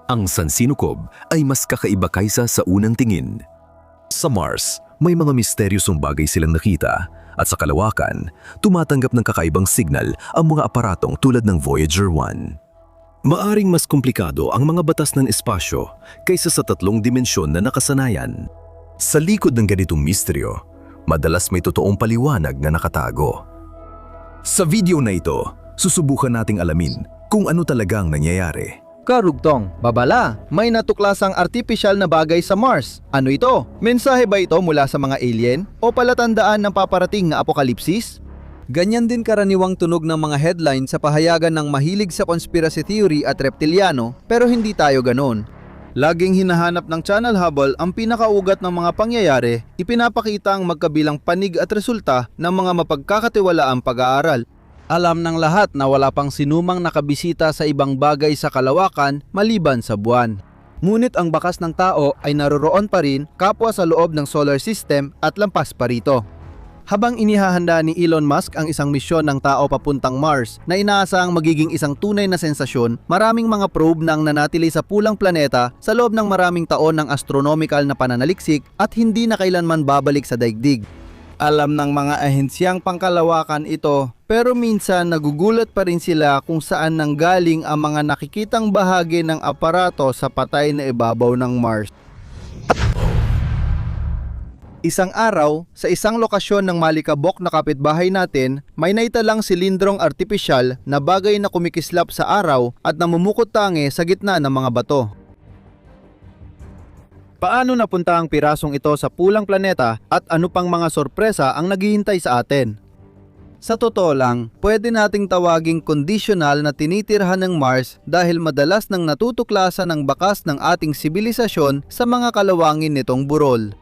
Ang sansinukob ay mas kakaiba kaysa sa unang tingin. Sa Mars, may mga misteryosong bagay silang nakita at sa kalawakan, tumatanggap ng kakaibang signal ang mga aparatong tulad ng Voyager 1. Maaring mas komplikado ang mga batas ng espasyo kaysa sa 3 dimensyon na nakasanayan. Sa likod ng ganitong misteryo, madalas may totoong paliwanag na nakatago. Sa video na ito, susubukan nating alamin kung ano talagang nangyayari. Karugtong, babala, may natuklasang artificial na bagay sa Mars. Ano ito? Mensahe ba ito mula sa mga alien? O palatandaan ng paparating na apokalipsis? Ganyan din karaniwang tunog ng mga headline sa pahayagan ng mahilig sa conspiracy theory at reptiliano, pero hindi tayo ganon. Laging hinahanap ng Channel Hubble ang pinakaugat ng mga pangyayari, ipinapakita ang magkabilang panig at resulta ng mga mapagkakatiwalaang pag-aaral. Alam ng lahat na wala pang sinumang nakabisita sa ibang bagay sa kalawakan maliban sa buwan. Ngunit ang bakas ng tao ay naroroon pa rin kapwa sa loob ng solar system at lampas pa rito. Habang inihahanda ni Elon Musk ang isang misyon ng tao papuntang Mars na inaasahang magiging isang tunay na sensasyon, maraming mga probe nang nanatili sa pulang planeta sa loob ng maraming taon ng astronomical na pananaliksik at hindi na kailanman babalik sa daigdig. Alam ng mga ahensyang pangkalawakan ito, pero minsan nagugulat pa rin sila kung saan nanggaling ang mga nakikitang bahagi ng aparato sa patay na ibabaw ng Mars. Isang araw, sa isang lokasyon ng malikabok na kapitbahay natin, may naitalang silindrong artipisyal na bagay na kumikislap sa araw at namumukot tangi sa gitna ng mga bato. Paano napunta ang pirasong ito sa pulang planeta at ano pang mga sorpresa ang naghihintay sa atin? Sa totoo lang, pwede nating tawaging conditional na tinitirhan ng Mars dahil madalas nang natutuklasan ang bakas ng ating sibilisasyon sa mga kalawangin nitong burol.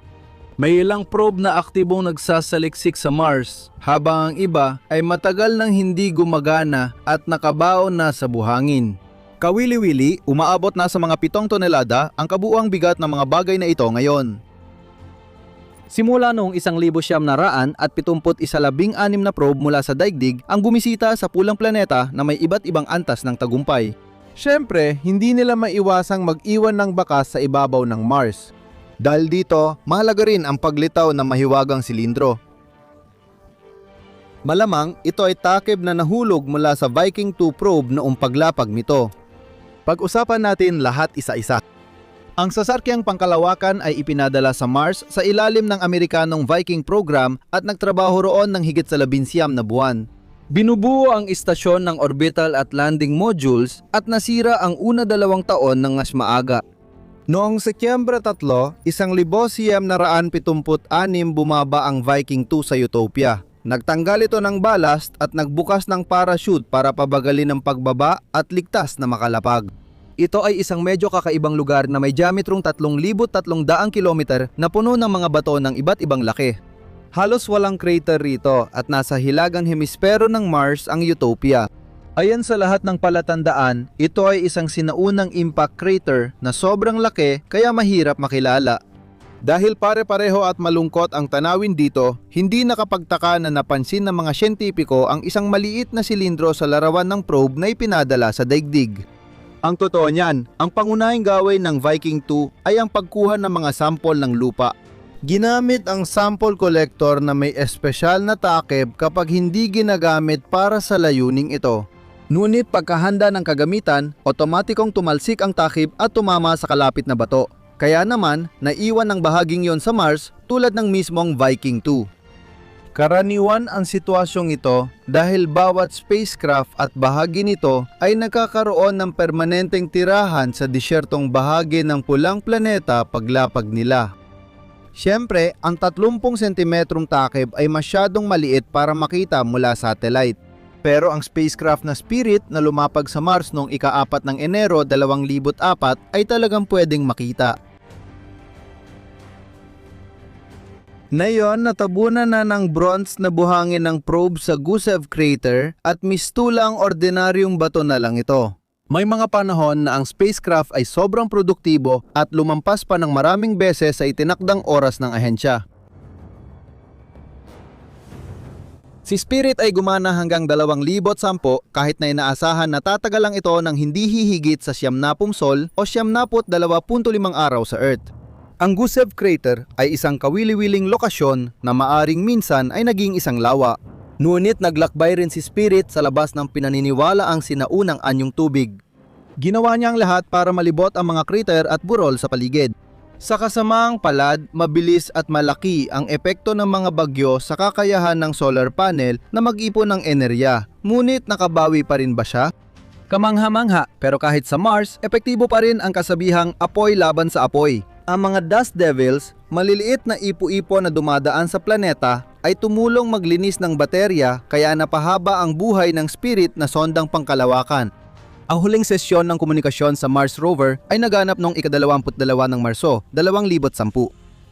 May ilang probe na aktibong nagsasaliksik sa Mars, habang ang iba ay matagal nang hindi gumagana at nakabaon na sa buhangin. Kawili-wili, umaabot na sa mga 7 tonelada ang kabuuang bigat ng mga bagay na ito ngayon. Simula noong 1976 na probe mula sa daigdig ang bumisita sa pulang planeta na may iba't ibang antas ng tagumpay. Siyempre, hindi nila maiwasang mag-iwan ng bakas sa ibabaw ng Mars. Dahil dito, mahalaga rin ang paglitaw ng mahiwagang silindro. Malamang ito ay takip na nahulog mula sa Viking 2 probe noong paglapag nito. Pag-usapan natin lahat isa-isa. Ang sasakyang pangkalawakan ay ipinadala sa Mars sa ilalim ng Amerikanong Viking program at nagtrabaho roon ng higit sa 19 na buwan. Binubuo ang istasyon ng orbital at landing modules at nasira ang una 2 taon ng mas maaga. Noong Setyembre 3, 1976 bumaba ang Viking 2 sa Utopia. Nagtanggal ito ng ballast at nagbukas ng parachute para pabagalin ang pagbaba at ligtas na makalapag. Ito ay isang medyo kakaibang lugar na may diametrong 3,300 kilometer na puno ng mga bato ng iba't ibang laki. Halos walang crater rito at nasa hilagang hemispero ng Mars ang Utopia. Ayon sa lahat ng palatandaan, ito ay isang sinaunang impact crater na sobrang laki kaya mahirap makilala. Dahil pare-pareho at malungkot ang tanawin dito, hindi nakapagtaka na napansin ng mga siyentipiko ang isang maliit na silindro sa larawan ng probe na ipinadala sa daigdig. Ang totoo niyan, ang pangunahing gawin ng Viking 2 ay ang pagkuha ng mga sampol ng lupa. Ginamit ang sample collector na may espesyal na takip kapag hindi ginagamit para sa layuning ito. Ngunit pagkahanda ng kagamitan, otomatikong tumalsik ang takip at tumama sa kalapit na bato. Kaya naman, naiwan ang bahaging yon sa Mars tulad ng mismong Viking 2. Karaniwan ang sitwasyong ito dahil bawat spacecraft at bahagi nito ay nagkakaroon ng permanenteng tirahan sa disyertong bahagi ng pulang planeta paglapag nila. Siyempre, ang 30 sentimetrong takip ay masyadong maliit para makita mula satellite. Pero ang spacecraft na Spirit na lumapag sa Mars noong ika-4 ng Enero 2004 ay talagang pwedeng makita. Ngayon, natabunan na ng bronze na buhangin ng probe sa Gusev Crater at mistula ang ordinaryong bato na lang ito. May mga panahon na ang spacecraft ay sobrang produktibo at lumampas pa ng maraming beses sa itinakdang oras ng ahensya. Si Spirit ay gumana hanggang 2010 kahit na inaasahan na tatagal lang ito ng hindi hihigit sa 90 sol o 20.25 araw sa Earth. Ang Gusev Crater ay isang kawili-wiling lokasyon na maaring minsan ay naging isang lawa. Ngunit naglakbay rin si Spirit sa labas ng pinaniniwala ang sinaunang anyong tubig. Ginawa niya ang lahat para malibot ang mga crater at burol sa paligid. Sa kasamaang palad, mabilis at malaki ang epekto ng mga bagyo sa kakayahan ng solar panel na mag-ipon ng enerhiya. Ngunit nakabawi pa rin ba siya? Kamangha-mangha, pero kahit sa Mars, epektibo pa rin ang kasabihang apoy laban sa apoy. Ang mga dust devils, maliliit na ipo-ipo na dumadaan sa planeta, ay tumulong maglinis ng baterya kaya napahaba ang buhay ng Spirit na sondang pangkalawakan. Ang huling sesyon ng komunikasyon sa Mars rover ay naganap noong ika-22 ng Marso, 2010.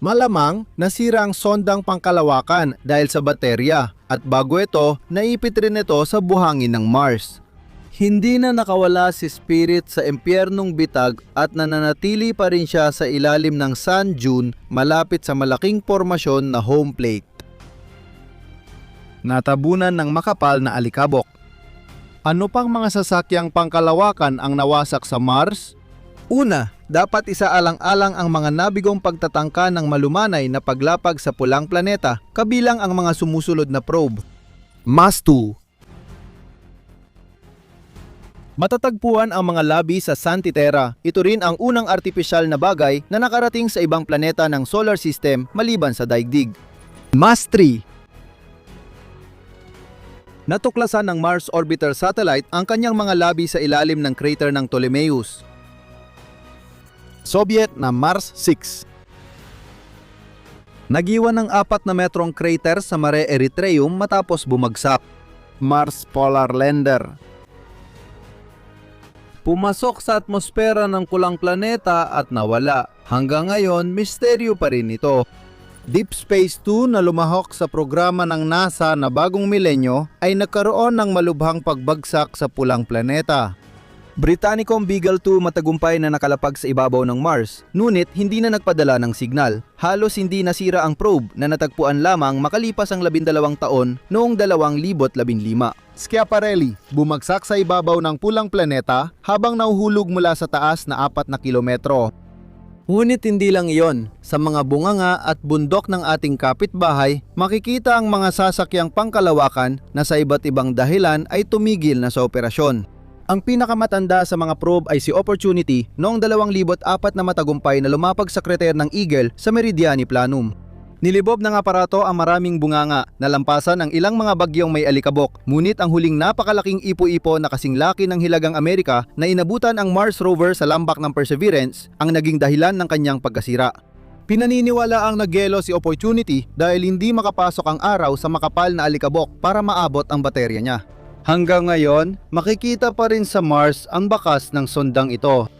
Malamang nasira ang sondang pangkalawakan dahil sa baterya at bago ito, naipit rin ito sa buhangin ng Mars. Hindi na nakawala si Spirit sa impyernong bitag at nananatili pa rin siya sa ilalim ng sand dune malapit sa malaking formasyon na home plate. Natabunan ng makapal na alikabok. Ano pang mga sasakyang pangkalawakan ang nawasak sa Mars? Una, dapat isaalang-alang ang mga nabigong pagtatangka ng malumanay na paglapag sa pulang planeta, kabilang ang mga sumusulod na probe. MAS-2. Matatagpuan ang mga labi sa Santiterra. Ito rin ang unang artipisyal na bagay na nakarating sa ibang planeta ng solar system maliban sa daigdig. MAS-3. Natuklasan ng Mars Orbiter Satellite ang kanyang mga labi sa ilalim ng crater ng Ptolemaios. Soviet na Mars 6. Nagiwan ng 4 na metrong crater sa Mare Erythraeum matapos bumagsak. Mars Polar Lander. Pumasok sa atmosfera ng kulang planeta at nawala. Hanggang ngayon, misteryo pa rin ito. Deep Space 2 na lumahok sa programa ng NASA na bagong milenyo ay nagkaroon ng malubhang pagbagsak sa pulang planeta. Britannicong Beagle 2 matagumpay na nakalapag sa ibabaw ng Mars, ngunit hindi na nagpadala ng signal. Halos hindi nasira ang probe na natagpuan lamang makalipas ang 12 taon noong 2015. Schiaparelli, bumagsak sa ibabaw ng pulang planeta habang nauhulog mula sa taas na 4 na kilometro. Ngunit hindi lang iyon, sa mga bunganga at bundok ng ating kapitbahay, makikita ang mga sasakyang pangkalawakan na sa iba't ibang dahilan ay tumigil na sa operasyon. Ang pinakamatanda sa mga probe ay si Opportunity noong 2004 na matagumpay na lumapag sa crater ng Eagle sa Meridiani Planum. Nilibob ng aparato ang maraming bunganga, nalampasan ang ilang mga bagyong may alikabok, ngunit ang huling napakalaking ipo-ipo na kasing laki ng Hilagang Amerika na inabutan ang Mars rover sa lambak ng Perseverance ang naging dahilan ng kanyang pagkasira. Pinaniniwala ang nagyelo si Opportunity dahil hindi makapasok ang araw sa makapal na alikabok para maabot ang baterya niya. Hanggang ngayon, makikita pa rin sa Mars ang bakas ng sondang ito.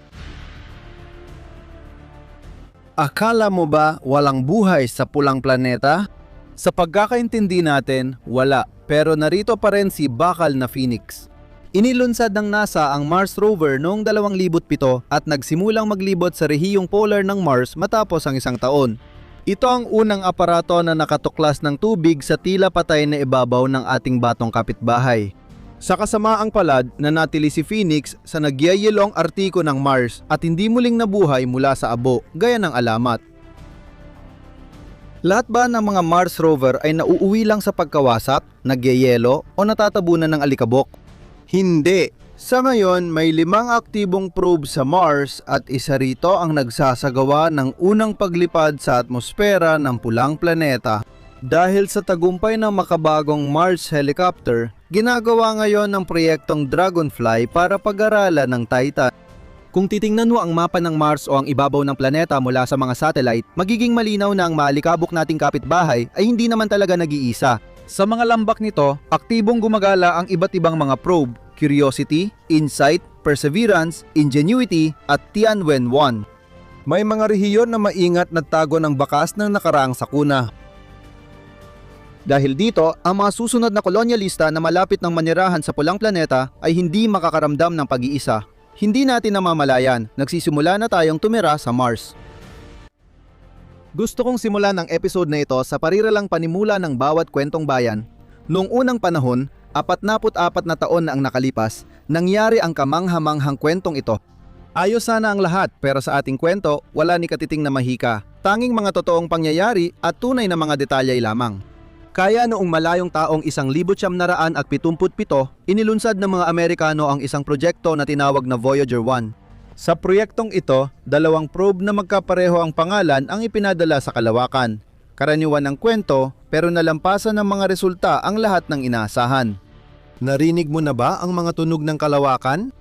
Akala mo ba walang buhay sa pulang planeta? Sa pagkakaintindi natin, wala. Pero narito pa rin si bakal na Phoenix. Inilunsad ng NASA ang Mars rover noong 2007 at nagsimulang maglibot sa rehiyong polar ng Mars matapos ang 1 taon. Ito ang unang aparato na nakatuklas ng tubig sa tila patay na ibabaw ng ating batong kapitbahay. Sa kasamaang palad, nanatili si Phoenix sa nagyayelong artiko ng Mars at hindi muling nabuhay mula sa abo, gaya ng alamat. Lahat ba ng mga Mars rover ay nauuwi lang sa pagkawasak, nagyayelo o natatabunan ng alikabok? Hindi. Sa ngayon, may 5 aktibong probe sa Mars at isa rito ang nagsasagawa ng unang paglipad sa atmosfera ng pulang planeta. Dahil sa tagumpay ng makabagong Mars helicopter, ginagawa ngayon ng proyektong Dragonfly para pag-aralan ng Titan. Kung titingnan mo ang mapa ng Mars o ang ibabaw ng planeta mula sa mga satellite, magiging malinaw na ang maalikabok nating kapitbahay ay hindi naman talaga nag-iisa. Sa mga lambak nito, aktibong gumagala ang iba't ibang mga probe, Curiosity, Insight, Perseverance, Ingenuity at Tianwen-1. May mga rehiyon na maingat nagtago ng bakas ng nakaraang sakuna. Dahil dito, ang mga susunod na kolonyalista na malapit ng manirahan sa pulang planeta ay hindi makakaramdam ng pag-iisa. Hindi natin namamalayan, nagsisimula na tayong tumira sa Mars. Gusto kong simulan ang episode na ito sa pariralang panimula ng bawat kwentong bayan. Noong unang panahon, 44 na taon na ang nakalipas, nangyari ang kamanghamanghang kwentong ito. Ayos sana ang lahat pero sa ating kwento, wala ni katiting na mahika. Tanging mga totoong pangyayari at tunay na mga detalye lamang. Kaya noong malayong taong 1977, inilunsad ng mga Amerikano ang isang proyekto na tinawag na Voyager 1. Sa proyektong ito, 2 probe na magkapareho ang pangalan ang ipinadala sa kalawakan. Karaniwan ng kwento pero nalampasan ng mga resulta ang lahat ng inaasahan. Narinig mo na ba ang mga tunog ng kalawakan?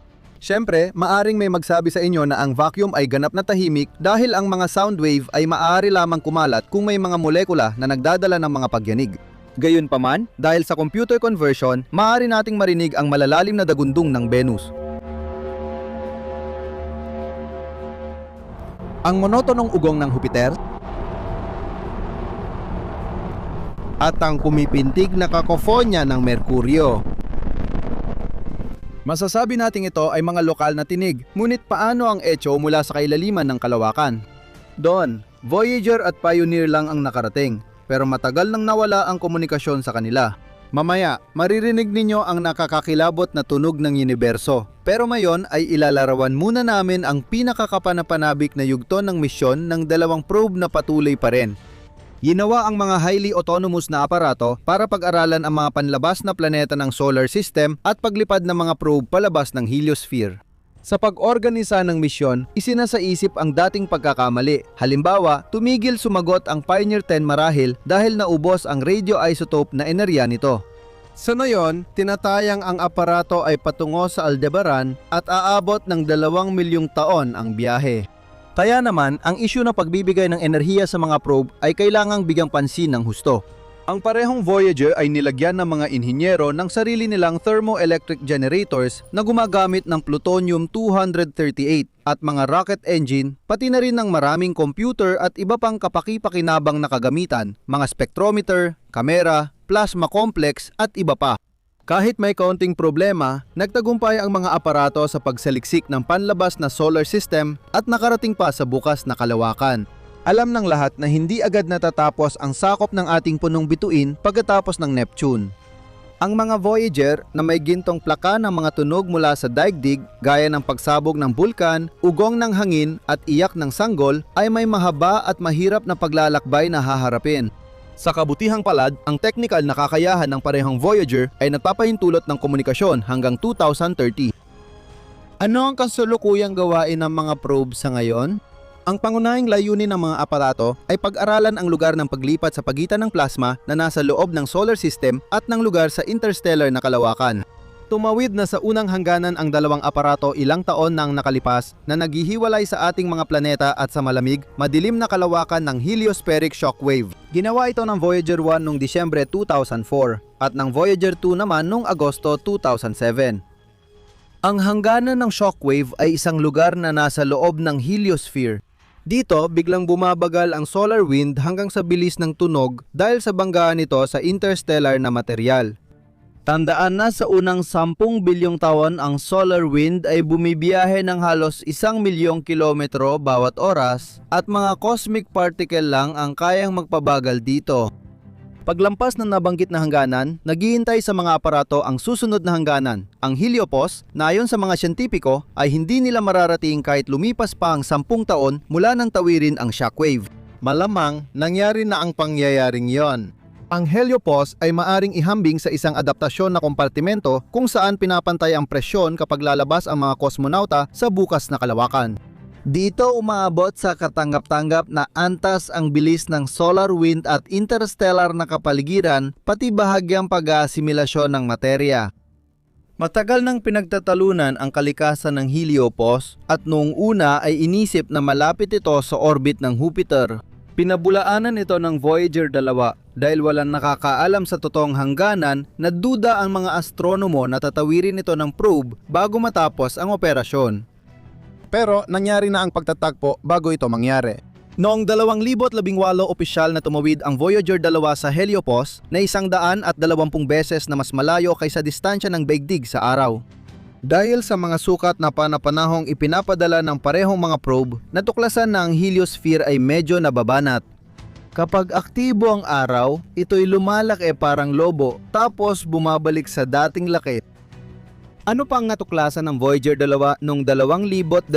Siyempre, maaring may magsabi sa inyo na ang vacuum ay ganap na tahimik dahil ang mga sound wave ay maaari lamang kumalat kung may mga molekula na nagdadala ng mga pagyanig. Gayunpaman, dahil sa computer conversion, maaari nating marinig ang malalalim na dagundong ng Venus. Ang monotonong ugong ng Jupiter at ang pumipintig na kakofonya ng Merkuryo. Masasabi nating ito ay mga lokal na tinig, ngunit paano ang echo mula sa kailaliman ng kalawakan? Doon, Voyager at Pioneer lang ang nakarating, pero matagal nang nawala ang komunikasyon sa kanila. Mamaya, maririnig ninyo ang nakakakilabot na tunog ng universo. Pero mayon ay ilalarawan muna namin ang pinakakapanapanabik na yugto ng misyon ng 2 probe na patuloy pa rin. Ginawa ang mga highly autonomous na aparato para pag-aralan ang mga panlabas na planeta ng solar system at paglipad ng mga probe palabas ng heliosphere. Sa pag-organisa ng misyon, isinasaisip ang dating pagkakamali. Halimbawa, tumigil sumagot ang Pioneer 10 marahil dahil naubos ang radioisotope na enerhiya nito. Sa ngayon, tinatayang ang aparato ay patungo sa Aldebaran at aabot ng 2 milyong taon ang biyahe. Kaya naman, ang isyu ng pagbibigay ng enerhiya sa mga probe ay kailangang bigyang pansin ng husto. Ang parehong Voyager ay nilagyan ng mga inhinyero ng sarili nilang thermoelectric generators na gumagamit ng plutonium-238 at mga rocket engine, pati na rin ng maraming computer at iba pang kapaki-pakinabang na kagamitan, mga spectrometer, kamera, plasma complex at iba pa. Kahit may kaunting problema, nagtagumpay ang mga aparato sa pagsaliksik ng panlabas na solar system at nakarating pa sa bukas na kalawakan. Alam ng lahat na hindi agad natatapos ang sakop ng ating punong bituin pagkatapos ng Neptune. Ang mga Voyager na may gintong plaka ng mga tunog mula sa daigdig gaya ng pagsabog ng bulkan, ugong ng hangin at iyak ng sanggol ay may mahaba at mahirap na paglalakbay na haharapin. Sa kabutihang palad, ang technical na kakayahan ng parehong Voyager ay nagpapahintulot ng komunikasyon hanggang 2030. Ano ang kasulukuyang gawain ng mga probe sa ngayon? Ang pangunahing layunin ng mga aparato ay pag-aralan ang lugar ng paglipat sa pagitan ng plasma na nasa loob ng solar system at ng lugar sa interstellar na kalawakan. Tumawid na sa unang hangganan ang 2 aparato ilang taon nang nakalipas na naghihiwalay sa ating mga planeta at sa malamig, madilim na kalawakan ng heliospheric shockwave. Ginawa ito ng Voyager 1 noong Disyembre 2004 at ng Voyager 2 naman noong Agosto 2007. Ang hangganan ng shockwave ay isang lugar na nasa loob ng heliosphere. Dito, biglang bumabagal ang solar wind hanggang sa bilis ng tunog dahil sa banggaan nito sa interstellar na material. Tandaan na sa unang 10 bilyong taon ang solar wind ay bumibiyahe ng halos 1 milyong kilometro bawat oras at mga cosmic particle lang ang kayang magpabagal dito. Paglampas ng nabanggit na hangganan, naghihintay sa mga aparato ang susunod na hangganan. Ang heliopause, na ayon sa mga siyentipiko, ay hindi nila mararating kahit lumipas pa ang 10 taon mula nang tawirin ang shockwave. Malamang, nangyari na ang pangyayaring yon. Ang heliopause ay maaring ihambing sa isang adaptasyon na kompartimento kung saan pinapantay ang presyon kapag lalabas ang mga kosmonauta sa bukas na kalawakan. Dito umaabot sa katanggap-tanggap na antas ang bilis ng solar wind at interstellar na kapaligiran pati bahagyang pag-aasimilasyon ng materya. Matagal nang pinagtatalunan ang kalikasan ng heliopause at noong una ay inisip na malapit ito sa orbit ng Jupiter. Pinabulaanan ito ng Voyager 2 dahil walang nakakaalam sa totoong hangganan na duda ang mga astronomo na tatawirin ito ng probe bago matapos ang operasyon. Pero nangyari na ang pagtatagpo bago ito mangyari. Noong 2018 opisyal na tumawid ang Voyager 2 sa heliopause na 120 beses na mas malayo kaysa distansya ng daigdig sa araw. Dahil sa mga sukat na panapanahong ipinapadala ng parehong mga probe, natuklasan na ang heliosphere ay medyo nababanat. Kapag aktibo ang araw, ito'y lumalaki parang lobo tapos bumabalik sa dating laki. Ano pang natuklasan ng Voyager 2 noong 2020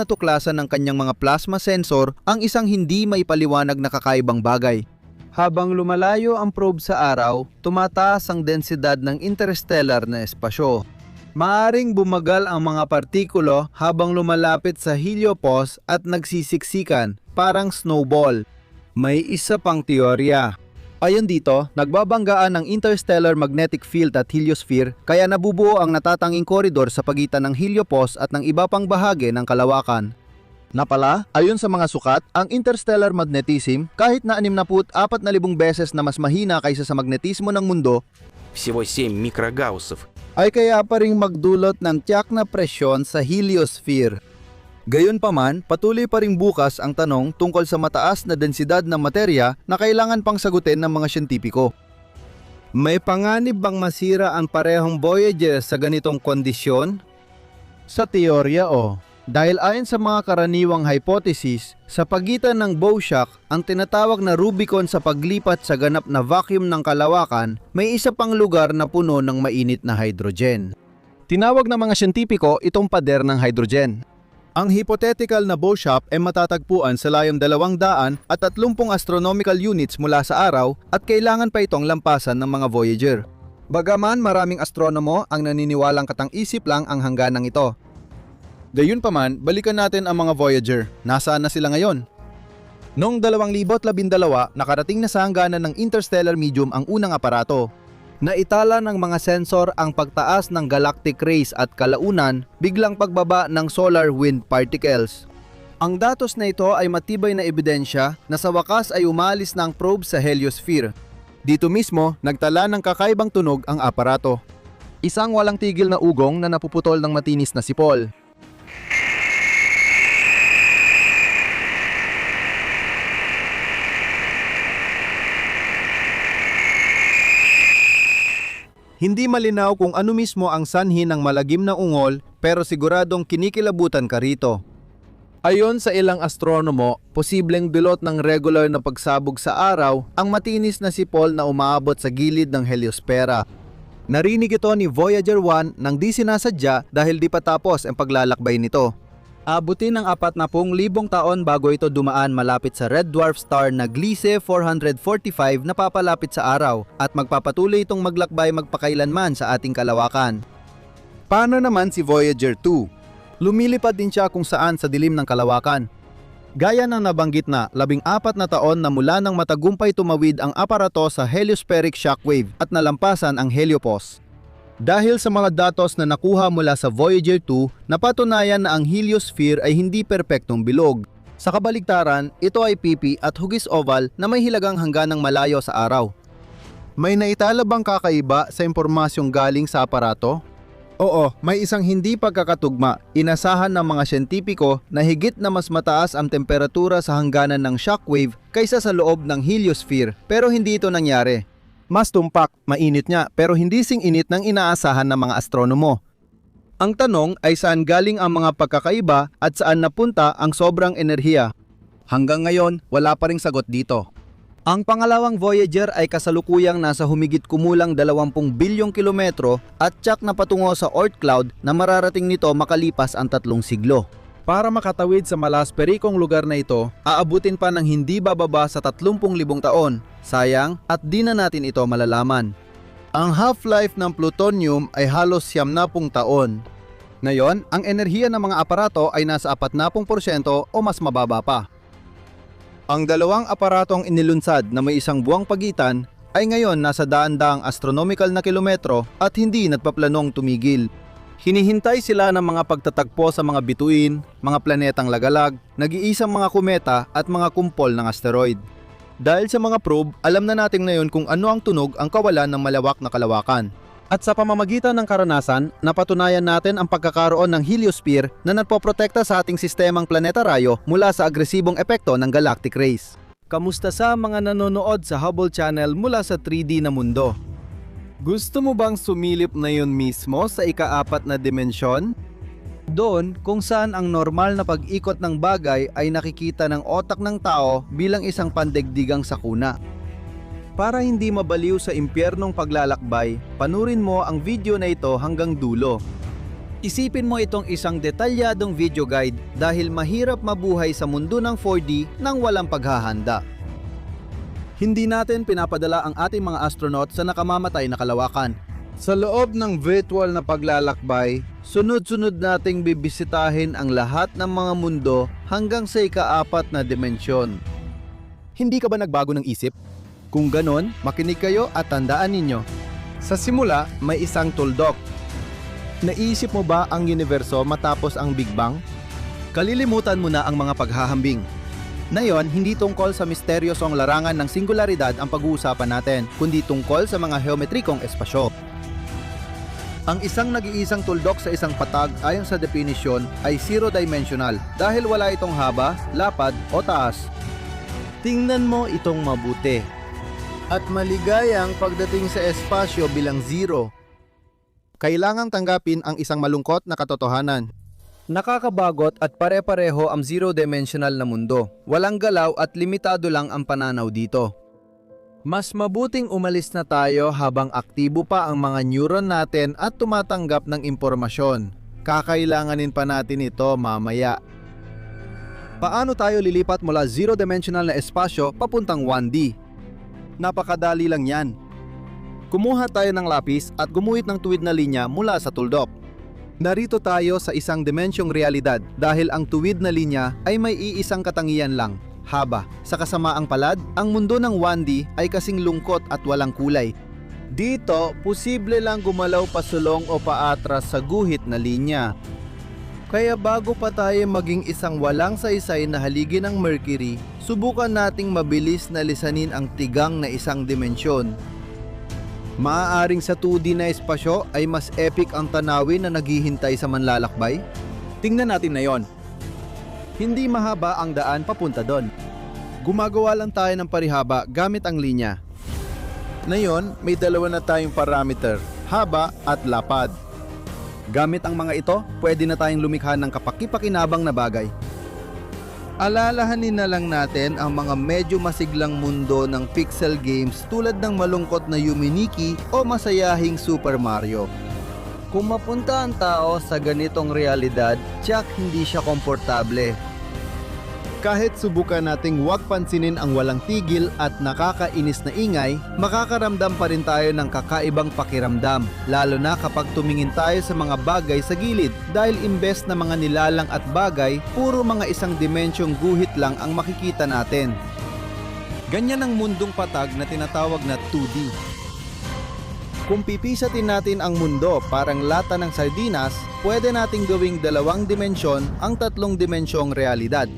natuklasan ng kanyang mga plasma sensor ang isang hindi may paliwanag na kakaibang bagay. Habang lumalayo ang probe sa araw, tumataas ang densidad ng interstellar na espasyo. Maaring bumagal ang mga partikulo habang lumalapit sa heliopause at nagsisiksikan, parang snowball. May isa pang teorya. Ayon dito, nagbabanggaan ang interstellar magnetic field at heliosphere kaya nabubuo ang natatanging koridor sa pagitan ng heliopause at ng iba pang bahagi ng kalawakan. Napala, ayon sa mga sukat, ang interstellar magnetism kahit na 64,000 beses na mas mahina kaysa sa magnetismo ng mundo, всего 7 микрогауссов. ay kaya pa ring magdulot ng tiyak na presyon sa heliosphere. Gayunpaman, patuloy pa ring bukas ang tanong tungkol sa mataas na densidad ng materya na kailangan pang sagutin ng mga siyentipiko. May panganib bang masira ang parehong Voyager sa ganitong kondisyon? Sa teorya dahil ayon sa mga karaniwang hypothesis, sa pagitan ng bow shock, ang tinatawag na Rubicon sa paglipat sa ganap na vacuum ng kalawakan, may isa pang lugar na puno ng mainit na hydrogen. Tinawag ng mga siyentipiko itong pader ng hydrogen. Ang hypothetical na bow shock ay matatagpuan sa layong 230 astronomical units mula sa araw at kailangan pa itong lampasan ng mga Voyager. Bagaman maraming astronomo ang naniniwalang katang-isip lang ang hangganang ito. Gayunpaman, balikan natin ang mga Voyager. Nasaan na sila ngayon? Noong 2012, nakarating na sa hangganan ng interstellar medium ang unang aparato. Naitala ng mga sensor ang pagtaas ng galactic rays at kalaunan, biglang pagbaba ng solar wind particles. Ang datos na ito ay matibay na ebidensya na sa wakas ay umalis na ang probe sa heliosphere. Dito mismo, nagtala ng kakaibang tunog ang aparato. Isang walang tigil na ugong na napuputol ng matinis na sipol. Hindi malinaw kung ano mismo ang sanhi ng malagim na ungol pero siguradong kinikilabutan ka rito. Ayon sa ilang astronomo, posibleng dulot ng regular na pagsabog sa araw ang matinis na sipol na umaabot sa gilid ng heliosfera. Narinig ito ni Voyager 1 nang di sinasadya dahil di pa tapos ang paglalakbay nito. Abutin ng 40,000 taon bago ito dumaan malapit sa red dwarf star na Gliese 445 na papalapit sa araw at magpapatuloy itong maglakbay magpakailanman sa ating kalawakan. Paano naman si Voyager 2? Lumilipad din siya kung saan sa dilim ng kalawakan. Gaya ng nabanggit na 14 na taon na mula nang matagumpay tumawid ang aparato sa heliospheric shockwave at nalampasan ang heliopause. Dahil sa mga datos na nakuha mula sa Voyager 2, napatunayan na ang heliosphere ay hindi perpektong bilog. Sa kabaligtaran, ito ay pipi at hugis oval na may hilagang hangganang malayo sa araw. May naitala bang kakaiba sa impormasyong galing sa aparato? Oo, may isang hindi pagkakatugma. Inasahan ng mga siyentipiko na higit na mas mataas ang temperatura sa hangganan ng shockwave kaysa sa loob ng heliosphere, pero hindi ito nangyari. Mas tumpak, mainit niya pero hindi sing-init ng inaasahan ng mga astronomo. Ang tanong ay saan galing ang mga pagkakaiba at saan napunta ang sobrang enerhiya. Hanggang ngayon, wala pa ring sagot dito. Ang pangalawang Voyager ay kasalukuyang nasa humigit kumulang 20 bilyong kilometro at tsak na patungo sa Oort cloud na mararating nito makalipas ang 3 siglo. Para makatawid sa malasperikong lugar na ito, aabutin pa ng hindi bababa sa 30,000 taon. Sayang at di na natin ito malalaman. Ang half-life ng plutonium ay halos 70 taon. Ngayon, ang enerhiya ng mga aparato ay nasa 40% o mas mababa pa. Ang dalawang aparatong inilunsad na may isang buwang pagitan ay ngayon nasa daan-daang astronomical na kilometro at hindi nagpaplanong tumigil. Hinihintay sila ng mga pagtatagpo sa mga bituin, mga planetang lagalag, nag-iisang mga kometa at mga kumpol ng asteroid. Dahil sa mga probe, alam na natin ngayon kung ano ang tunog ang kawalan ng malawak na kalawakan. At sa pamamagitan ng karanasan, napatunayan natin ang pagkakaroon ng heliosphere na nagpoprotekta sa ating sistemang planetaryo mula sa agresibong epekto ng galactic rays. Kamusta sa mga nanonood sa Hubble Channel mula sa 3D na mundo? Gusto mo bang sumilip na yun mismo sa ika-4 na dimensyon? Doon kung saan ang normal na pag-ikot ng bagay ay nakikita ng otak ng tao bilang isang pandigdigang sakuna. Para hindi mabaliw sa impyernong paglalakbay, panurin mo ang video na ito hanggang dulo. Isipin mo itong isang detalyadong video guide dahil mahirap mabuhay sa mundo ng 4D nang walang paghahanda. Hindi natin pinapadala ang ating mga astronaut sa nakamamatay na kalawakan. Sa loob ng virtual na paglalakbay, sunod-sunod nating bibisitahin ang lahat ng mga mundo hanggang sa ika-4 na dimensyon. Hindi ka ba nagbago ng isip? Kung ganon, makinig kayo at tandaan ninyo. Sa simula, may isang tuldok. Naisip mo ba ang universo matapos ang Big Bang? Kalilimutan mo na ang mga paghahambing. Ngayon, hindi tungkol sa misteryosong larangan ng singularidad ang pag-uusapan natin, kundi tungkol sa mga geometrikong espasyo. Ang isang nag-iisang tuldok sa isang patag ayon sa definisyon ay zero-dimensional dahil wala itong haba, lapad o taas. Tingnan mo itong mabuti. At maligayang pagdating sa espasyo bilang zero. Kailangang tanggapin ang isang malungkot na katotohanan. Nakakabagot at pare-pareho ang zero-dimensional na mundo. Walang galaw at limitado lang ang pananaw dito. Mas mabuting umalis na tayo habang aktibo pa ang mga neuron natin at tumatanggap ng impormasyon. Kakailanganin pa natin ito mamaya. Paano tayo lilipat mula zero-dimensional na espasyo papuntang 1D? Napakadali lang yan. Kumuha tayo ng lapis at gumuhit ng tuwid na linya mula sa tuldok. Narito tayo sa isang dimensyong realidad dahil ang tuwid na linya ay may iisang katangian lang, haba. Sa kasamaang palad, ang mundo ng 1D ay kasing lungkot at walang kulay. Dito, posible lang gumalaw pasulong o paatras sa guhit na linya. Kaya bago pa tayo maging isang walang saysay na haligi ng Mercury, subukan nating mabilis na lisanin ang tigang na isang dimensyon. Maaaring sa 2D na espasyo ay mas epic ang tanawin na naghihintay sa manlalakbay? Tingnan natin na yon. Hindi mahaba ang daan papunta doon. Gumagawa lang tayo ng parihaba gamit ang linya. Ngayon, may dalawa na tayong parameter, haba at lapad. Gamit ang mga ito, pwede na tayong lumikha ng kapaki-pakinabang na bagay. Alalahanin na lang natin ang mga medyo masiglang mundo ng pixel games tulad ng malungkot na Yuminiki o masayahing Super Mario. Kung mapunta ang tao sa ganitong realidad, tiyak hindi siya komportable. Kahit subukan nating huwag pansinin ang walang tigil at nakakainis na ingay, makakaramdam pa rin tayo ng kakaibang pakiramdam, lalo na kapag tumingin tayo sa mga bagay sa gilid dahil imbes na mga nilalang at bagay, puro mga isang dimensyong guhit lang ang makikita natin. Ganyan ang mundong patag na tinatawag na 2D. Kung pipisatin natin ang mundo parang lata ng sardinas, pwede nating gawing 2 dimensyon ang 3 dimensyong realidad.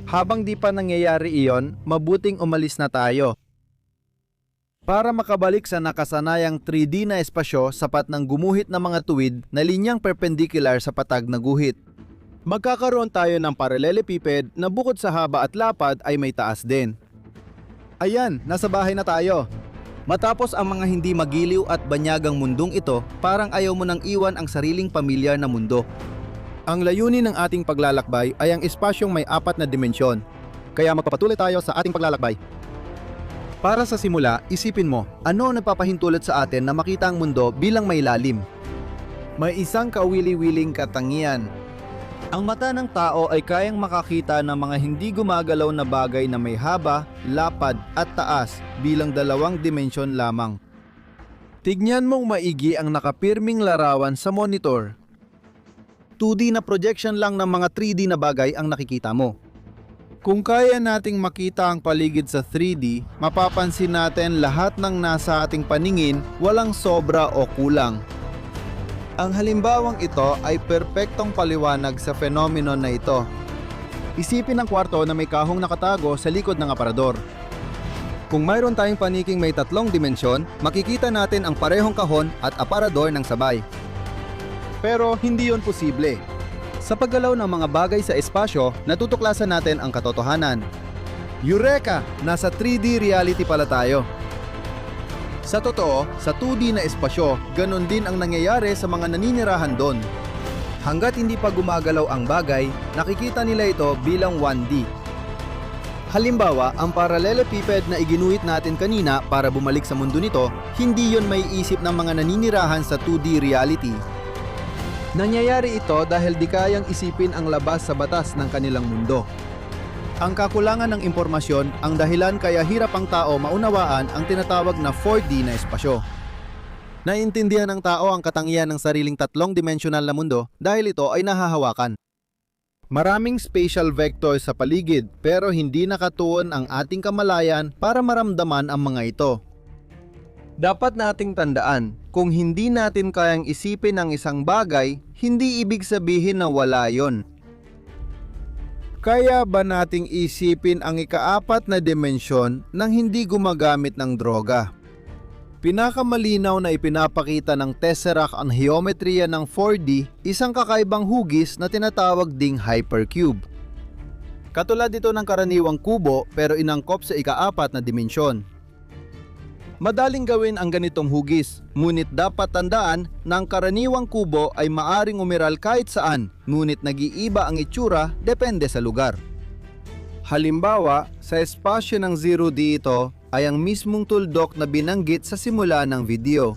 Habang di pa nangyayari iyon, mabuting umalis na tayo. Para makabalik sa nakasanayang 3D na espasyo, sapat ng gumuhit ng mga tuwid na linyang perpendicular sa patag na guhit. Magkakaroon tayo ng parallelepiped na bukod sa haba at lapad ay may taas din. Ayan, nasa bahay na tayo. Matapos ang mga hindi magiliw at banyagang mundong ito, parang ayaw mo nang iwan ang sariling pamilyar na mundo. Ang layunin ng ating paglalakbay ay ang espasyong may 4 na dimensyon. Kaya magpapatuloy tayo sa ating paglalakbay. Para sa simula, isipin mo, ano ang nagpapahintulot sa atin na makita ang mundo bilang may lalim? May isang kawili-wiling katangian. Ang mata ng tao ay kayang makakita ng mga hindi gumagalaw na bagay na may haba, lapad at taas bilang 2 dimensyon lamang. Tignan mong maigi ang nakapirming larawan sa monitor. 2D na projection lang ng mga 3D na bagay ang nakikita mo. Kung kaya nating makita ang paligid sa 3D, mapapansin natin lahat ng nasa ating paningin walang sobra o kulang. Ang halimbawang ito ay perpektong paliwanag sa phenomenon na ito. Isipin ang kwarto na may kahong nakatago sa likod ng aparador. Kung mayroon tayong paniking may 3 dimensyon, makikita natin ang parehong kahon at aparador ng sabay. Pero hindi yon posible. Sa paggalaw ng mga bagay sa espasyo, natutuklasan natin ang katotohanan. Eureka! Nasa 3D reality pala tayo. Sa totoo, sa 2D na espasyo, ganun din ang nangyayari sa mga naninirahan doon. Hanggat hindi pa gumagalaw ang bagay, nakikita nila ito bilang 1D. Halimbawa, ang parallelepiped na iginuhit natin kanina para bumalik sa mundo nito, hindi yon may isip ng mga naninirahan sa 2D reality. Nangyayari ito dahil di kayang isipin ang labas sa batas ng kanilang mundo. Ang kakulangan ng impormasyon ang dahilan kaya hirap ang tao maunawaan ang tinatawag na 4D na espasyo. Naiintindihan ng tao ang katangian ng sariling tatlong-dimensional na mundo dahil ito ay nahahawakan. Maraming spatial vectors sa paligid pero hindi nakatuon ang ating kamalayan para maramdaman ang mga ito. Dapat nating tandaan, kung hindi natin kayang isipin ang isang bagay, hindi ibig sabihin na wala yon. Kaya ba nating isipin ang ikaapat na dimensyon nang hindi gumagamit ng droga? Pinakamalinaw na ipinapakita ng Tesseract ang geometriya ng 4D, isang kakaibang hugis na tinatawag ding hypercube. Katulad ito ng karaniwang kubo pero inangkop sa ikaapat na dimensyon. Madaling gawin ang ganitong hugis, ngunit dapat tandaan na ang karaniwang kubo ay maaring umiral kahit saan, ngunit nag-iiba ang itsura depende sa lugar. Halimbawa, sa espasyo ng 0D ito ay ang mismong tuldok na binanggit sa simula ng video.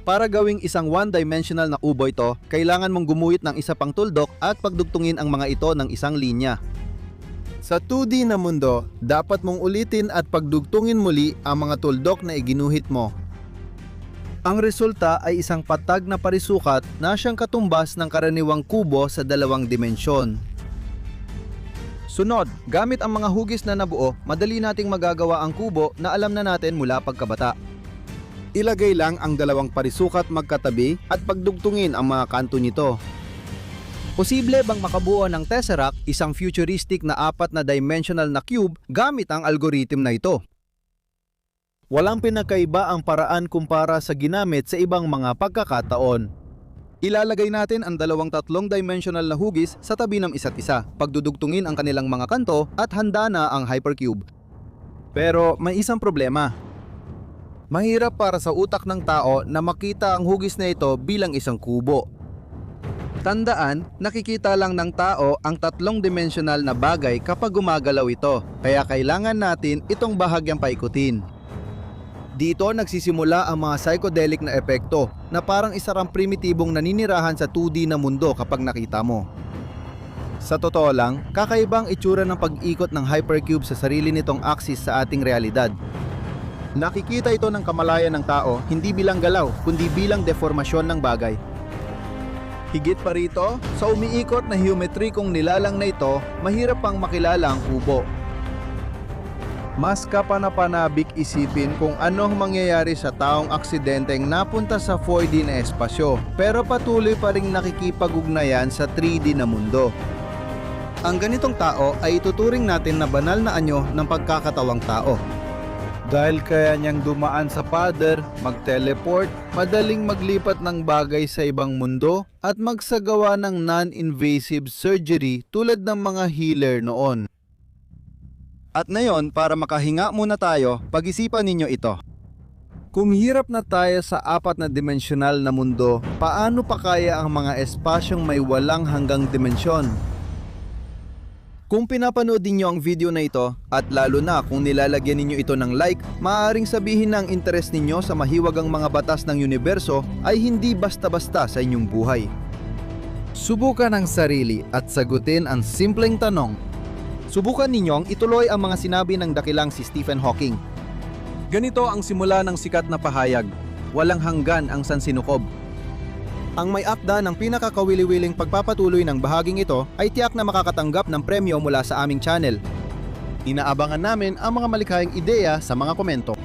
Para gawing isang one-dimensional na kubo ito, kailangan mong gumuhit ng isa pang tuldok at pagdugtungin ang mga ito ng isang linya. Sa 2D na mundo, dapat mong ulitin at pagdugtungin muli ang mga tuldok na iginuhit mo. Ang resulta ay isang patag na parisukat na siyang katumbas ng karaniwang kubo sa dalawang dimensyon. Sunod, gamit ang mga hugis na nabuo, madali nating magagawa ang kubo na alam na natin mula pagkabata. Ilagay lang ang dalawang parisukat magkatabi at pagdugtungin ang mga kanto nito. Posible bang makabuo ng Tesseract isang futuristic na 4 na dimensional na cube gamit ang algorithm na ito? Walang pinakaiba ang paraan kumpara sa ginamit sa ibang mga pagkakataon. Ilalagay natin ang dalawang tatlong dimensional na hugis sa tabi ng isa't isa, pagdudugtungin ang kanilang mga kanto at handa na ang hypercube. Pero may isang problema. Mahirap para sa utak ng tao na makita ang hugis na ito bilang isang kubo. Tandaan, nakikita lang ng tao ang tatlong dimensional na bagay kapag gumagalaw ito, kaya kailangan natin itong bahagyang paikutin. Dito nagsisimula ang mga psychedelic na epekto na parang isa rang primitibong naninirahan sa 2D na mundo kapag nakita mo. Sa totoo lang, kakaibang itsura ng pag-ikot ng hypercube sa sarili nitong axis sa ating realidad. Nakikita ito ng kamalayan ng tao hindi bilang galaw kundi bilang deformasyon ng bagay. Higit pa rito, sa umiikot na geometrikong nilalang na ito, mahirap pang makilala ang kubo. Mas kapanapanabik isipin kung anong mangyayari sa taong aksidenteng napunta sa 4D na espasyo pero patuloy pa ring nakikipag-ugnayan sa 3D na mundo. Ang ganitong tao ay ituturing natin na banal na anyo ng pagkakatawang tao. Dahil kaya niyang dumaan sa pader, mag-teleport, madaling maglipat ng bagay sa ibang mundo at magsagawa ng non-invasive surgery tulad ng mga healer noon. At ngayon, para makahinga muna tayo, pag-isipan ninyo ito. Kung hirap na tayo sa 4 na dimensional na mundo, paano pa kaya ang mga espasyong may walang hanggang dimensyon? Kung pinapanood ninyo ang video na ito, at lalo na kung nilalagyan ninyo ito ng like, maaaring sabihin na ang interes ninyo sa mahiwagang mga batas ng universo ay hindi basta-basta sa inyong buhay. Subukan ang sarili at sagutin ang simpleng tanong. Subukan ninyong ituloy ang mga sinabi ng dakilang si Stephen Hawking. Ganito ang simula ng sikat na pahayag, walang hanggan ang sansinukob. Ang may akda ng pinakakawili-wiling pagpapatuloy ng bahaging ito ay tiyak na makakatanggap ng premyo mula sa aming channel. Inaabangan namin ang mga malikhaing ideya sa mga komento.